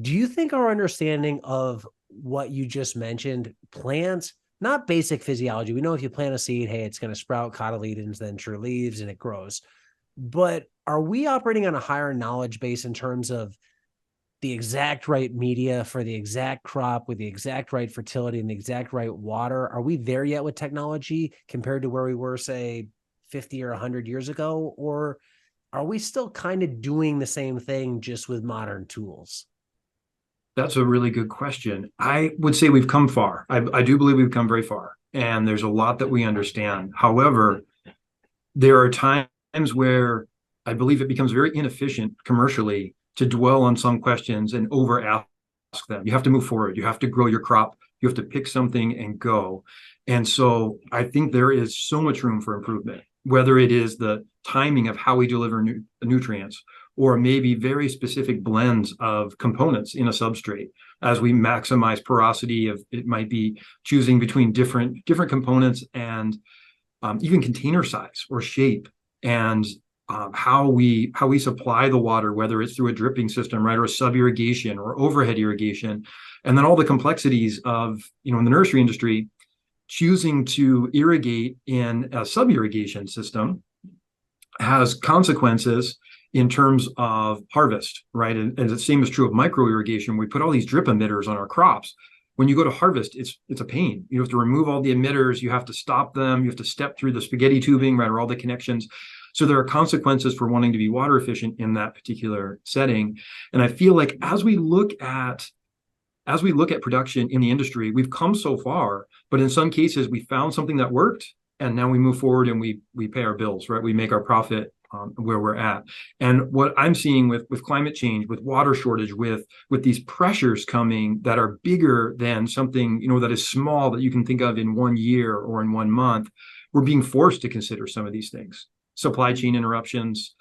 Do you think our understanding of what you just mentioned, plants, not basic physiology, we know if you plant a seed, hey, it's going to sprout cotyledons, then true leaves, and it grows. But are we operating on a higher knowledge base in terms of the exact right media for the exact crop with the exact right fertility and the exact right water? Are we there yet with technology compared to where we were, say, 50 or 100 years ago? Or are we still kind of doing the same thing just with modern tools? That's a really good question. I would say we've come far. I do believe we've come very far, and there's a lot that we understand. However, there are times where I believe it becomes very inefficient commercially to dwell on some questions and over ask them. You have to move forward. You have to grow your crop. You have to pick something and go. And so I think there is so much room for improvement, whether it is the timing of how we deliver nutrients or maybe very specific blends of components in a substrate as we maximize porosity of it might be choosing between different components and even container size or shape, and how we supply the water, whether it's through a dripping system, right, or a sub irrigation or overhead irrigation, and then all the complexities of in the nursery industry, choosing to irrigate in a sub irrigation system has consequences in terms of harvest, right? And the same is true of micro irrigation. We put all these drip emitters on our crops. When you go to harvest, it's a pain. You have to remove all the emitters. You have to stop them. You have to step through the spaghetti tubing, right, or all the connections. So there are consequences for wanting to be water efficient in that particular setting. And I feel like as we look at production in the industry, we've come so far, but in some cases we found something that worked, and now we move forward and we pay our bills, right? We make our profit where we're at. And what I'm seeing with climate change, with water shortage, with these pressures coming that are bigger than something that is small that you can think of in 1 year or in 1 month, we're being forced to consider some of these things: supply chain interruptions,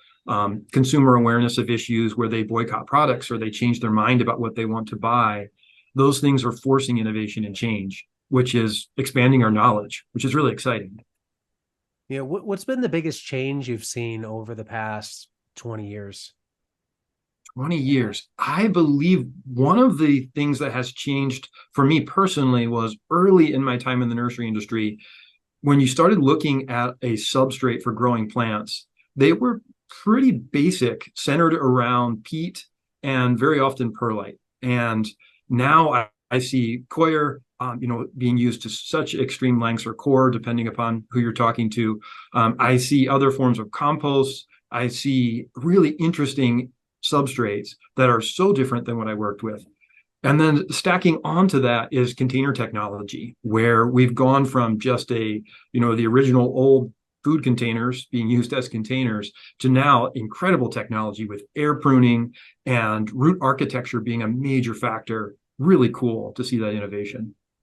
consumer awareness of issues where they boycott products or they change their mind about what they want to buy. Those things are forcing innovation and change, which is expanding our knowledge, which is really exciting. What's been the biggest change you've seen over the past 20 years? 20 years. I believe one of the things that has changed for me personally was early in my time in the nursery industry, when you started looking at a substrate for growing plants, they were pretty basic, centered around peat and very often perlite. And now I see coir, being used to such extreme lengths, or core, depending upon who you're talking to. I see other forms of compost. I see really interesting substrates that are so different than what I worked with. And then stacking onto that is container technology, where we've gone from just the original old food containers being used as containers to now incredible technology with air pruning and root architecture being a major factor. Really cool to see that innovation.